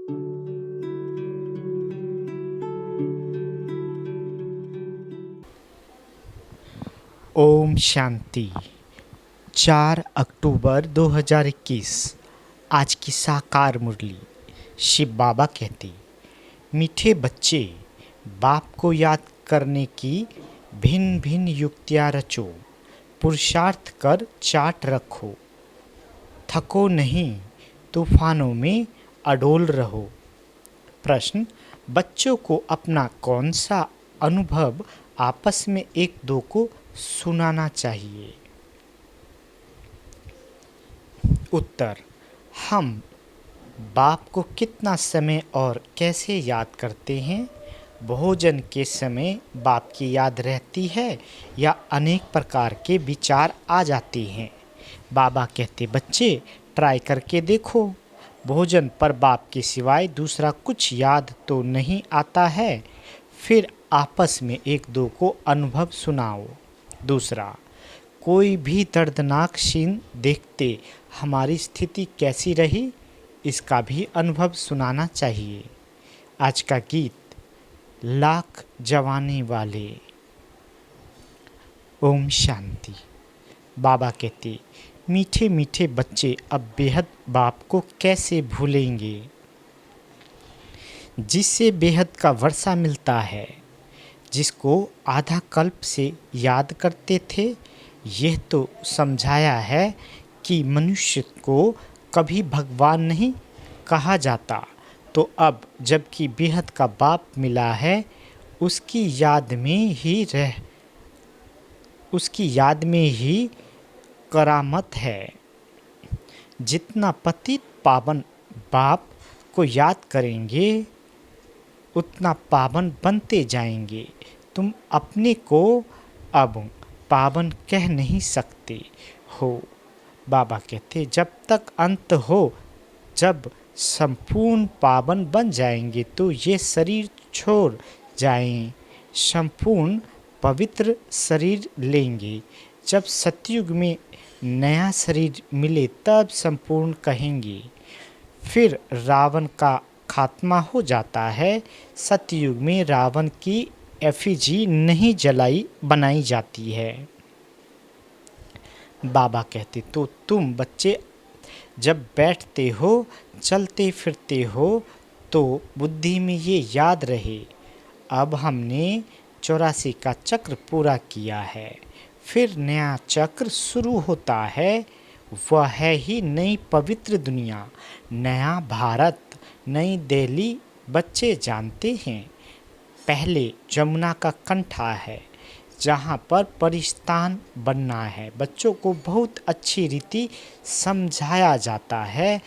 ओम शांति। 4 अक्टूबर 2021 आज की साकार मुरली। शिव बाबा कहते, मीठे बच्चे, बाप को याद करने की भिन्न भिन्न युक्तियाँ रचो, पुरुषार्थ कर चाट रखो, थको नहीं, तूफानों में अडोल रहो। प्रश्न, बच्चों को अपना कौन सा अनुभव आपस में एक दो को सुनाना चाहिए? उत्तर, हम बाप को कितना समय और कैसे याद करते हैं? भोजन के समय बाप की याद रहती है या अनेक प्रकार के विचार आ जाते हैं? बाबा कहते, बच्चे ट्राई करके देखो, भोजन पर बाप के सिवाय दूसरा कुछ याद तो नहीं आता है। फिर आपस में एक दो को अनुभव सुनाओ। दूसरा, कोई भी दर्दनाक सीन देखते हमारी स्थिति कैसी रही, इसका भी अनुभव सुनाना चाहिए। आज का गीत, लाख जवानी वाले। ओम शांति। बाबा कहते, मीठे मीठे बच्चे अब बेहद बाप को कैसे भूलेंगे, जिससे बेहद का वर्षा मिलता है, जिसको आधा कल्प से याद करते थे। यह तो समझाया है कि मनुष्य को कभी भगवान नहीं कहा जाता, तो अब जबकि बेहद का बाप मिला है, उसकी याद में ही करामत है। जितना पतित पावन बाप को याद करेंगे, उतना पावन बनते जाएंगे। तुम अपने को अब पावन कह नहीं सकते हो। बाबा कहते, जब तक अंत हो, जब संपूर्ण पावन बन जाएंगे तो ये शरीर छोड़ जाएं, संपूर्ण पवित्र शरीर लेंगे। जब सतयुग में नया शरीर मिले तब संपूर्ण कहेंगे। फिर रावण का खात्मा हो जाता है। सतयुग में रावण की एफिजी नहीं बनाई जाती है। बाबा कहते, तो तुम बच्चे जब बैठते हो, चलते फिरते हो, तो बुद्धि में ये याद रहे, अब हमने 84 का चक्र पूरा किया है। फिर नया चक्र शुरू होता है, वह है ही नई पवित्र दुनिया, नया भारत, नई दिल्ली। बच्चे जानते हैं, पहले जमुना का कंठा है, जहाँ पर परिस्थान बनना है। बच्चों को बहुत अच्छी रीति समझाया जाता है।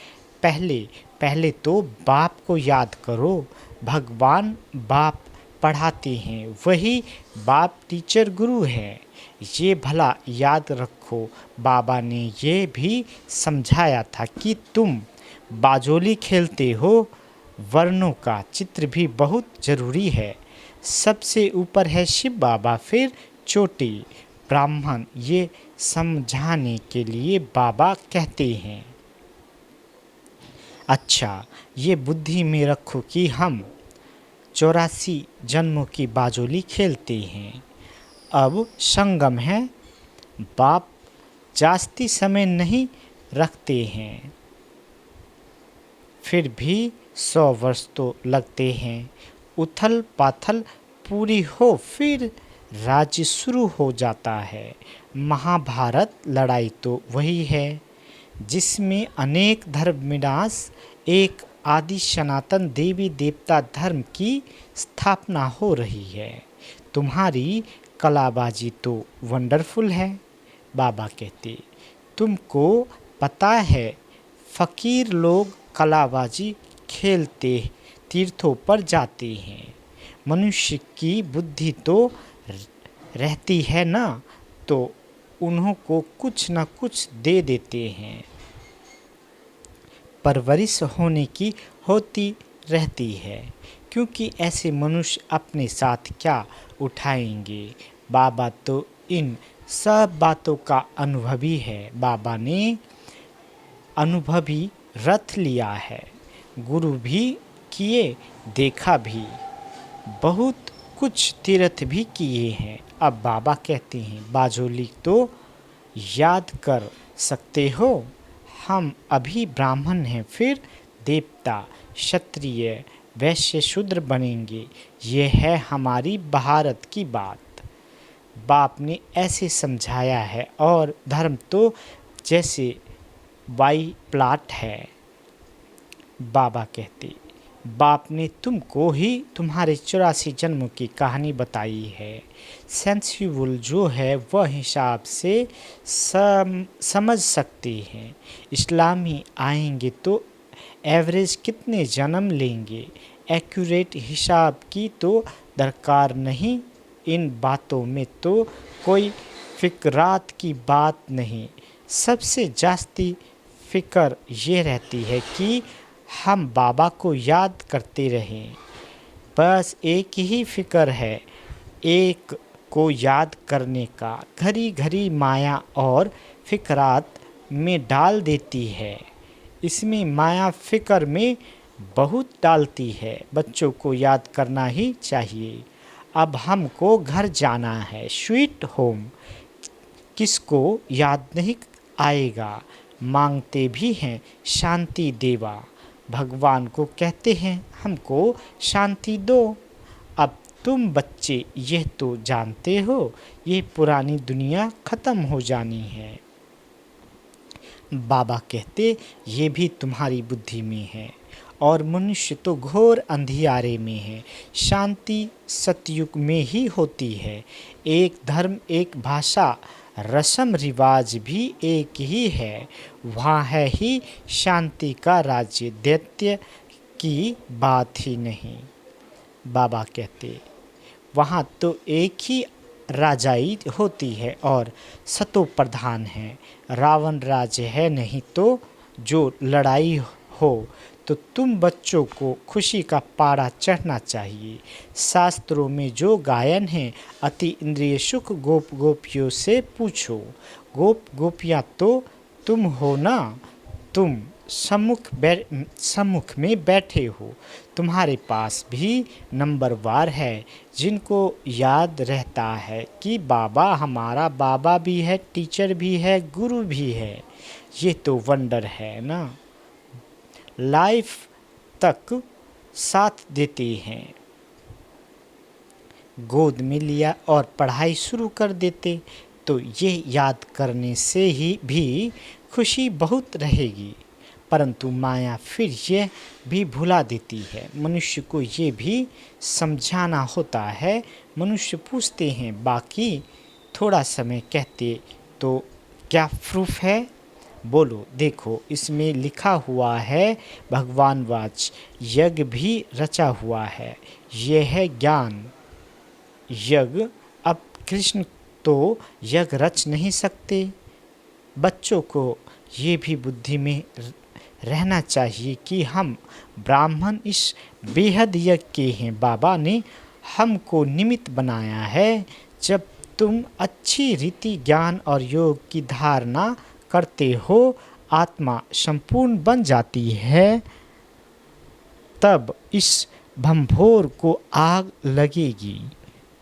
पहले तो बाप को याद करो। भगवान बाप पढ़ाते हैं, वही बाप टीचर गुरु है। ये भला याद रखो, बाबा ने ये भी समझाया था कि तुम बाजोली खेलते हो, वर्णों का चित्र भी बहुत ज़रूरी है। सबसे ऊपर है शिव बाबा, फिर चोटी ब्राह्मण। ये समझाने के लिए बाबा कहते हैं। अच्छा, ये बुद्धि में रखो कि हम 84 जन्मों की बाजोली खेलते हैं। अब संगम है, बाप जास्ती समय नहीं रखते हैं, फिर भी 100 वर्ष तो लगते हैं। उथल पाथल पूरी हो, फिर राज्य शुरू हो जाता है। महाभारत लड़ाई तो वही है, जिसमें अनेक धर्म विनाश, एक आदि सनातन देवी देवता धर्म की स्थापना हो रही है। तुम्हारी कलाबाजी तो वंडरफुल है। बाबा कहते, तुमको पता है फकीर लोग कलाबाजी खेलते तीर्थों पर जाते हैं। मनुष्य की बुद्धि तो रहती है ना, तो उन्हों को कुछ न कुछ दे देते हैं। परवरिश होने की होती रहती है, क्योंकि ऐसे मनुष्य अपने साथ क्या उठाएंगे। बाबा तो इन सब बातों का अनुभवी है। बाबा ने अनुभवी रथ लिया है, गुरु भी किए, देखा भी, बहुत कुछ तीर्थ भी किए हैं। अब बाबा कहते हैं, बाजोली तो याद कर सकते हो, हम अभी ब्राह्मण हैं, फिर देवता, क्षत्रिय, वैश्य, शूद्र बनेंगे। ये है हमारी भारत की बात। बाप ने ऐसे समझाया है, और धर्म तो जैसे वाई प्लाट है। बाबा कहते, बाप ने तुमको ही तुम्हारे 84 जन्मों की कहानी बताई है। सेंसिबल जो है वह हिसाब से समझ सकते हैं। इस्लामी आएंगे तो एवरेज कितने जन्म लेंगे, एक्यूरेट हिसाब की तो दरकार नहीं। इन बातों में तो कोई फिक्रात की बात नहीं। सबसे जास्ती फ़िक्र ये रहती है कि हम बाबा को याद करते रहें। बस एक ही फ़िक्र है, एक को याद करने का। घड़ी घड़ी माया और फ़िक्रात में डाल देती है। इसमें माया फ़िक्र में बहुत डालती है। बच्चों को याद करना ही चाहिए। अब हमको घर जाना है, स्वीट होम। किसको याद नहीं आएगा। मांगते भी हैं शांति देवा, भगवान को कहते हैं हमको शांति दो। अब तुम बच्चे यह तो जानते हो, ये पुरानी दुनिया ख़त्म हो जानी है। बाबा कहते, ये भी तुम्हारी बुद्धि में है, और मनुष्य तो घोर अंधियारे में है। शांति सतयुग में ही होती है। एक धर्म, एक भाषा, रस्म रिवाज भी एक ही है। वहाँ है ही शांति का राज्य, दैत्य की बात ही नहीं। बाबा कहते, वहाँ तो एक ही राजाई होती है और सतो प्रधान है। रावण राज्य है नहीं तो जो लड़ाई हो। तो तुम बच्चों को खुशी का पारा चढ़ना चाहिए। शास्त्रों में जो गायन है, अति इंद्रिय सुख गोप गोपियों से पूछो। गोप गोपियाँ तो तुम हो ना, तुम सम्मुख में बैठे हो। तुम्हारे पास भी नंबरवार है, जिनको याद रहता है कि बाबा हमारा बाबा भी है, टीचर भी है, गुरु भी है। ये तो वंडर है ना। लाइफ तक साथ देते हैं। गोद में लिया और पढ़ाई शुरू कर देते तो ये याद करने से ही भी खुशी बहुत रहेगी। परंतु माया फिर यह भी भुला देती है। मनुष्य को ये भी समझाना होता है। मनुष्य पूछते हैं बाकी थोड़ा समय कहते तो क्या प्रूफ है, बोलो देखो इसमें लिखा हुआ है भगवान वाच, यज्ञ भी रचा हुआ है। यह है ज्ञान यज्ञ। अब कृष्ण तो यज्ञ रच नहीं सकते। बच्चों को ये भी बुद्धि में रहना चाहिए कि हम ब्राह्मण इस बेहद यज्ञ के हैं। बाबा ने हमको निमित्त बनाया है। जब तुम अच्छी रीति ज्ञान और योग की धारणा करते हो, आत्मा संपूर्ण बन जाती है, तब इस भंभोर को आग लगेगी।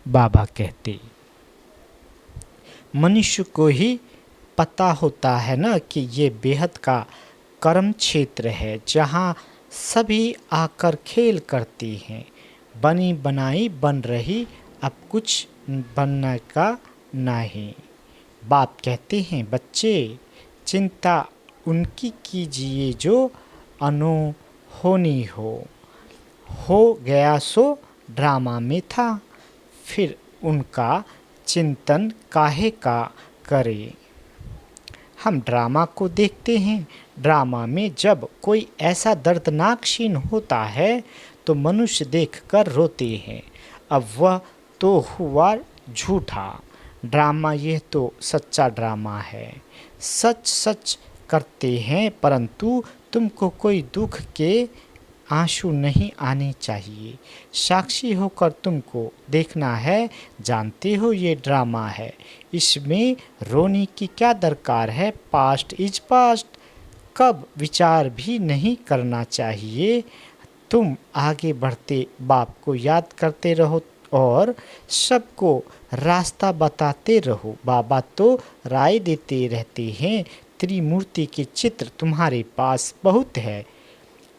बाबा कहते, मनुष्य को ही पता होता है ना कि ये बेहद का कर्म क्षेत्र है, जहाँ सभी आकर खेल करते हैं। बनी बनाई बन रही, अब कुछ बनने का नहीं। बाप कहते हैं बच्चे, चिंता उनकी कीजिए जो अनहोनी हो गया सो ड्रामा में था, फिर उनका चिंतन काहे का करे। हम ड्रामा को देखते हैं। ड्रामा में जब कोई ऐसा दर्दनाक सीन होता है तो मनुष्य देखकर रोते हैं। अब वह तो हुआ झूठा ड्रामा, यह तो सच्चा ड्रामा है। सच सच करते हैं, परंतु तुमको कोई दुख के आंसू नहीं आने चाहिए। साक्षी होकर तुमको देखना है। जानते हो ये ड्रामा है, इसमें रोने की क्या दरकार है। पास्ट इज पास्ट, कब विचार भी नहीं करना चाहिए। तुम आगे बढ़ते बाप को याद करते रहो और सबको रास्ता बताते रहो। बाबा तो राय देते रहते हैं, त्रिमूर्ति के चित्र तुम्हारे पास बहुत है,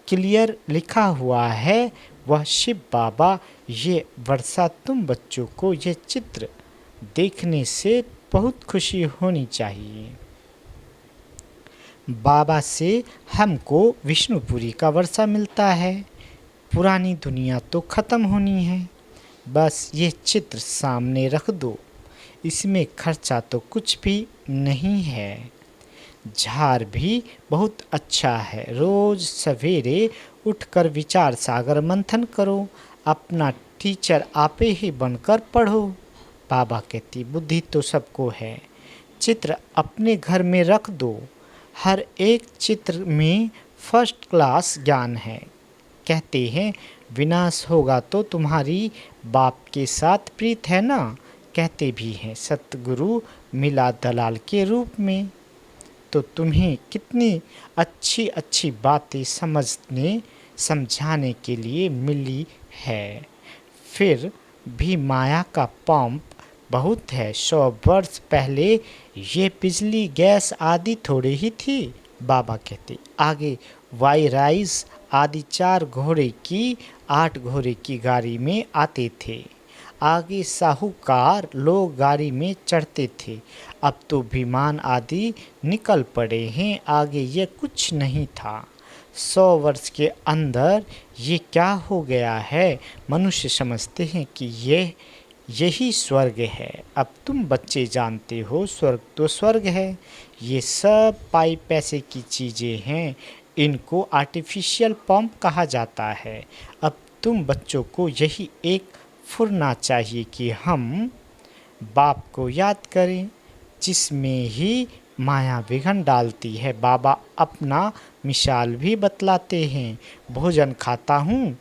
क्लियर लिखा हुआ है वह शिव बाबा। ये वर्षा तुम बच्चों को ये चित्र देखने से बहुत खुशी होनी चाहिए। बाबा से हमको विष्णुपुरी का वर्षा मिलता है। पुरानी दुनिया तो ख़त्म होनी है, बस ये चित्र सामने रख दो, इसमें खर्चा तो कुछ भी नहीं है। झाड़ भी बहुत अच्छा है, रोज़ सवेरे उठकर विचार सागर मंथन करो, अपना टीचर आपे ही बनकर पढ़ो। बाबा कहती बुद्धि तो सबको है, चित्र अपने घर में रख दो, हर एक चित्र में फर्स्ट क्लास ज्ञान है। कहते हैं विनाश होगा तो तुम्हारी बाप के साथ प्रीत है ना, कहते भी हैं सतगुरु मिला दलाल के रूप में। तो तुम्हें कितनी अच्छी अच्छी बातें समझने समझाने के लिए मिली है, फिर भी माया का पंप बहुत है। 100 वर्ष पहले ये बिजली गैस आदि थोड़ी ही थी। बाबा कहते आगे वायराइज आदि 4 घोड़े की 8 घोड़े की गाड़ी में आते थे, आगे साहूकार लोग गाड़ी में चढ़ते थे, अब तो विमान आदि निकल पड़े हैं, आगे ये कुछ नहीं था। 100 वर्ष के अंदर ये क्या हो गया है, मनुष्य समझते हैं कि यही स्वर्ग है। अब तुम बच्चे जानते हो स्वर्ग तो स्वर्ग है, ये सब पाई पैसे की चीज़ें हैं, इनको आर्टिफिशियल पंप कहा जाता है। अब तुम बच्चों को यही एक फुरना चाहिए कि हम बाप को याद करें, जिसमें ही माया विघन डालती है। बाबा अपना मिसाल भी बतलाते हैं, भोजन खाता हूँ,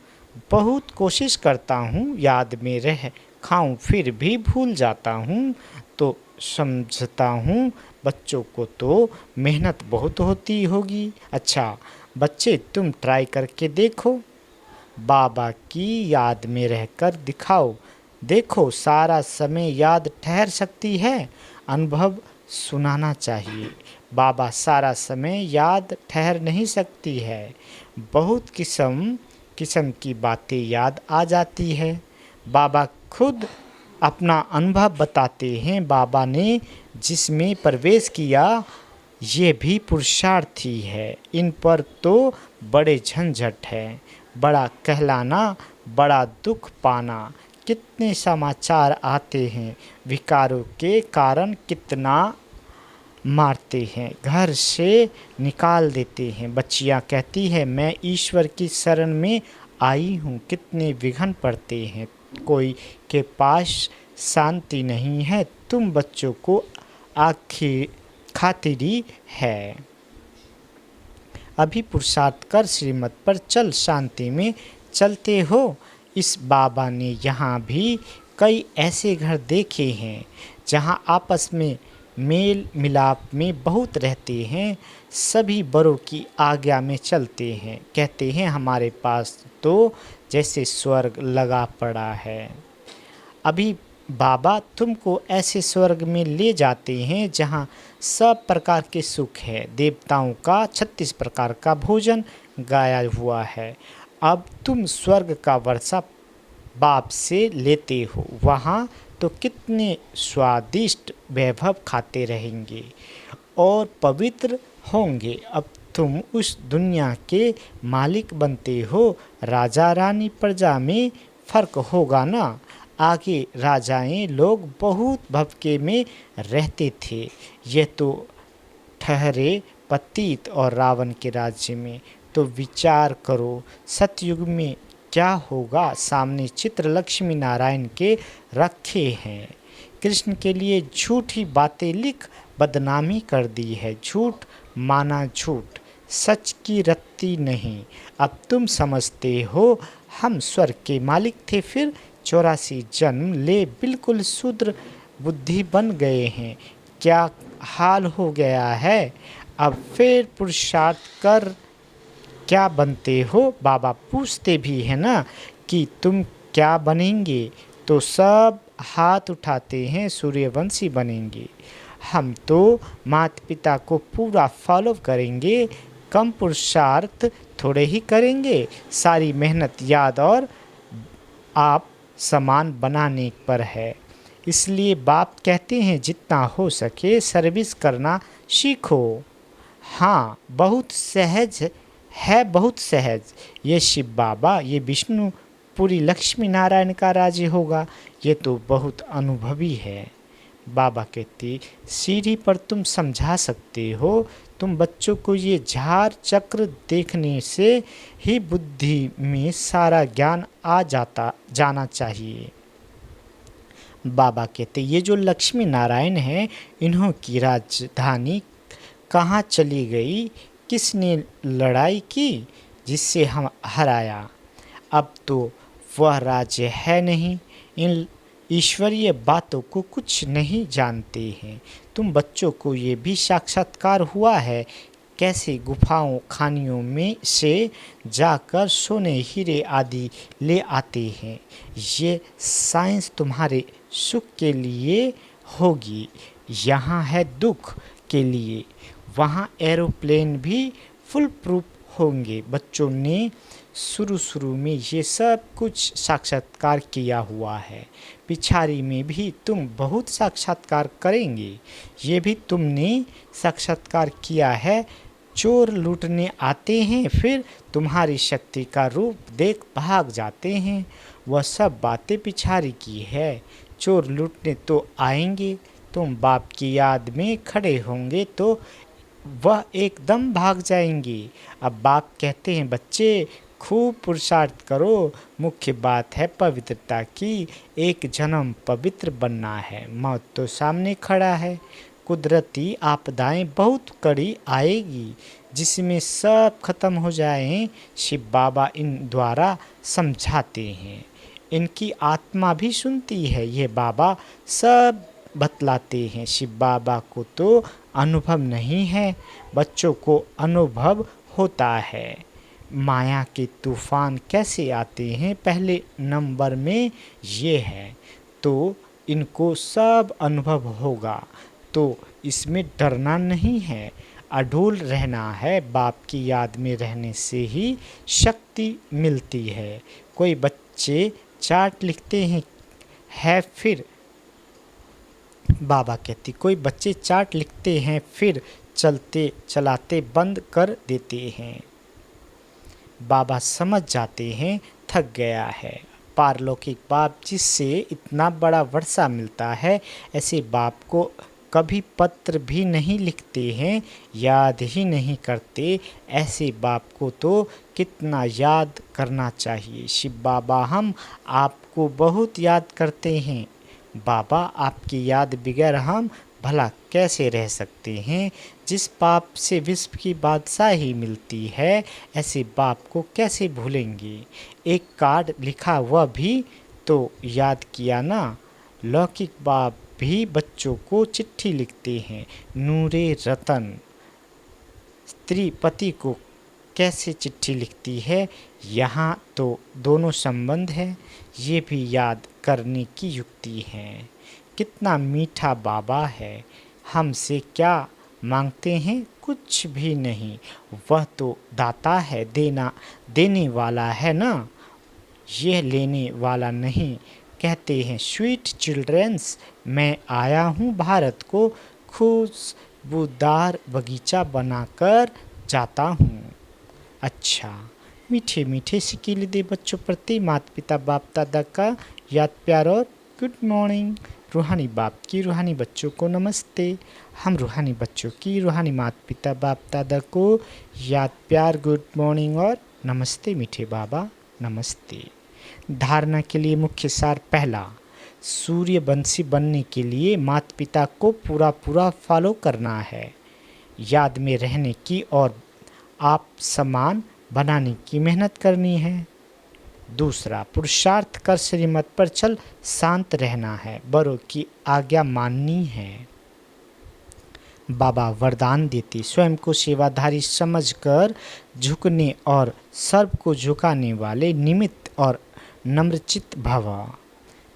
बहुत कोशिश करता हूँ याद में रह खाऊं, फिर भी भूल जाता हूँ, तो समझता हूँ बच्चों को तो मेहनत बहुत होती होगी। अच्छा बच्चे तुम ट्राई करके देखो, बाबा की याद में रहकर दिखाओ, देखो सारा समय याद ठहर सकती है। अनुभव सुनाना चाहिए, बाबा सारा समय याद ठहर नहीं सकती है, बहुत किस्म किस्म की बातें याद आ जाती है। बाबा खुद अपना अनुभव बताते हैं, बाबा ने जिसमें प्रवेश किया ये भी पुरुषार्थी है, इन पर तो बड़े झंझट है, बड़ा कहलाना बड़ा दुख पाना। कितने समाचार आते हैं, विकारों के कारण कितना मारते हैं, घर से निकाल देते हैं। बच्चियाँ कहती है मैं ईश्वर की शरण में आई हूँ, कितने विघ्न पड़ते हैं, कोई के पास शांति नहीं है। तुम बच्चों को आखिर खातिरी है, अभी पुरुषार्थ कर श्रीमत पर चल, शांति में चलते हो। इस बाबा ने यहाँ भी कई ऐसे घर देखे हैं जहाँ आपस में मेल मिलाप में बहुत रहते हैं, सभी बड़ों की आज्ञा में चलते हैं। कहते हैं हमारे पास तो जैसे स्वर्ग लगा पड़ा है। अभी बाबा तुमको ऐसे स्वर्ग में ले जाते हैं जहाँ सब प्रकार के सुख है, देवताओं का 36 प्रकार का भोजन गाया हुआ है। अब तुम स्वर्ग का वर्षा बाप से लेते हो, वहाँ तो कितने स्वादिष्ट वैभव खाते रहेंगे और पवित्र होंगे। अब तुम उस दुनिया के मालिक बनते हो, राजा रानी प्रजा में फ़र्क होगा ना। आगे राजाएं लोग बहुत भवके में रहते थे, यह तो ठहरे पतित और रावण के राज्य में। तो विचार करो सतयुग में क्या होगा। सामने चित्र लक्ष्मी नारायण के रखे हैं, कृष्ण के लिए झूठी बातें लिख बदनामी कर दी है, झूठ माना झूठ, सच की रत्ती नहीं। अब तुम समझते हो हम स्वर्ग के मालिक थे, फिर 84 जन्म ले बिल्कुल शूद्र बुद्धि बन गए हैं, क्या हाल हो गया है। अब फिर पुरुषार्थ कर क्या बनते हो? बाबा पूछते भी हैं ना कि तुम क्या बनेंगे, तो सब हाथ उठाते हैं, सूर्यवंशी बनेंगे। हम तो माता पिता को पूरा फॉलो करेंगे, कम पुरुषार्थ थोड़े ही करेंगे, सारी मेहनत याद और आप समान बनाने पर है। इसलिए बाप कहते हैं जितना हो सके सर्विस करना सीखो। हाँ, बहुत सहज है, बहुत सहज। ये शिव बाबा, ये विष्णु, पूरी लक्ष्मी नारायण का राज्य होगा, ये तो बहुत अनुभवी है। बाबा कहते सीढ़ी पर तुम समझा सकते हो, तुम बच्चों को ये झार चक्र देखने से ही बुद्धि में सारा ज्ञान आ जाना चाहिए। बाबा कहते ये जो लक्ष्मी नारायण है, इन्हों की राजधानी कहाँ चली गई, किसने लड़ाई की जिससे हम हराया? अब तो वह राज्य है नहीं, इन ईश्वरीय बातों को कुछ नहीं जानते हैं। तुम बच्चों को ये भी साक्षात्कार हुआ है कैसे गुफाओं खानियों में से जाकर सोने हीरे आदि ले आते हैं। ये साइंस तुम्हारे सुख के लिए होगी, यहाँ है दुख के लिए। वहाँ एरोप्लेन भी फुल प्रूफ होंगे। बच्चों ने शुरू में ये सब कुछ साक्षात्कार किया हुआ है, पिछाड़ी में भी तुम बहुत साक्षात्कार करेंगे। ये भी तुमने साक्षात्कार किया है। चोर लूटने आते हैं, फिर तुम्हारी शक्ति का रूप देख भाग जाते हैं। वह सब बातें पिछाड़ी की है। चोर लूटने तो आएंगे, तुम बाप की याद में खड़े होंगे तो वह एकदम भाग जाएंगे। अब बाप कहते हैं बच्चे खूब पुरुषार्थ करो, मुख्य बात है पवित्रता की। एक जन्म पवित्र बनना है, मौत तो सामने खड़ा है। कुदरती आपदाएं बहुत कड़ी आएगी, जिसमें सब खत्म हो जाएं। शिव बाबा इन द्वारा समझाते हैं, इनकी आत्मा भी सुनती है। ये बाबा सब बतलाते हैं। शिव बाबा को तो अनुभव नहीं है, बच्चों को अनुभव होता है। माया के तूफान कैसे आते हैं, पहले नंबर में ये है, तो इनको सब अनुभव होगा, तो इसमें डरना नहीं है, अडोल रहना है। बाप की याद में रहने से ही शक्ति मिलती है। कोई बच्चे चार्ट लिखते हैं है फिर बाबा कहती कोई बच्चे चार्ट लिखते हैं फिर चलाते बंद कर देते हैं। बाबा समझ जाते हैं थक गया है। पारलौकिक बाप जिससे इतना बड़ा वर्षा मिलता है, ऐसे बाप को कभी पत्र भी नहीं लिखते हैं, याद ही नहीं करते। ऐसे बाप को तो कितना याद करना चाहिए। शिव बाबा हम आपको बहुत याद करते हैं। बाबा आपकी याद बगैर हम भला कैसे रह सकते हैं। जिस बाप से विश्व की बादशाही मिलती है, ऐसे बाप को कैसे भूलेंगे। एक कार्ड लिखा वह भी तो याद किया ना। लौकिक बाप भी बच्चों को चिट्ठी लिखते हैं। नूरे रतन स्त्री पति को कैसे चिट्ठी लिखती है, यहाँ तो दोनों संबंध है, ये भी याद करने की युक्ति है। कितना मीठा बाबा है। हमसे क्या मांगते हैं, कुछ भी नहीं, वह तो दाता है, देने वाला है ना, यह लेने वाला नहीं। कहते हैं स्वीट चिल्ड्रंस, मैं आया हूँ भारत को खुशबूदार बगीचा बनाकर जाता हूँ। अच्छा, मीठे मीठे सिकील दे बच्चों प्रति माता पिता बाप दादा का याद प्यार और गुड मॉर्निंग। रूहानी बाप की रूहानी बच्चों को नमस्ते। हम रूहानी बच्चों की रूहानी माता पिता बाप दादा को याद प्यार गुड मॉर्निंग और नमस्ते मीठे बाबा नमस्ते। धारणा के लिए मुख्य सार पहला, सूर्यवंशी बनने के लिए माता पिता को पूरा फॉलो करना है, याद में रहने की और आप समान बनाने की मेहनत करनी है। दूसरा, पुरुषार्थ कर श्रीमत पर चल शांत रहना है, बड़ों की आज्ञा माननी है। बाबा वरदान देते, स्वयं को सेवाधारी समझकर झुकने और सर्व को झुकाने वाले निमित्त और नम्रचित भव।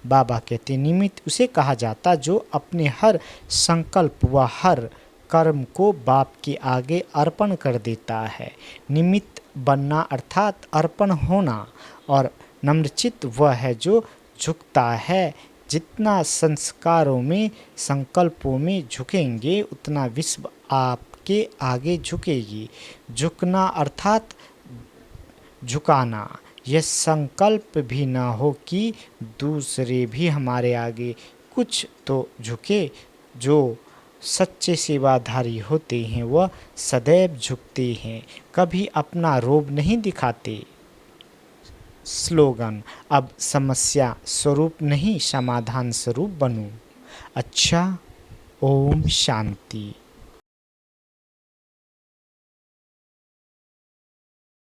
बाबा कहते निमित्त उसे कहा जाता जो अपने हर संकल्प व हर कर्म को बाप के आगे अर्पण कर देता है। निमित्त बनना अर्थात अर्पण होना, और नम्रचित वह है जो झुकता है। जितना संस्कारों में संकल्पों में झुकेंगे उतना विश्व आपके आगे झुकेगी। झुकना अर्थात झुकाना, यह संकल्प भी न हो कि दूसरे भी हमारे आगे कुछ तो झुके। जो सच्चे सेवाधारी होते हैं वह सदैव झुकते हैं, कभी अपना रोब नहीं दिखाते। स्लोगन, अब समस्या स्वरूप नहीं समाधान स्वरूप बनूं। अच्छा, ओम शांति।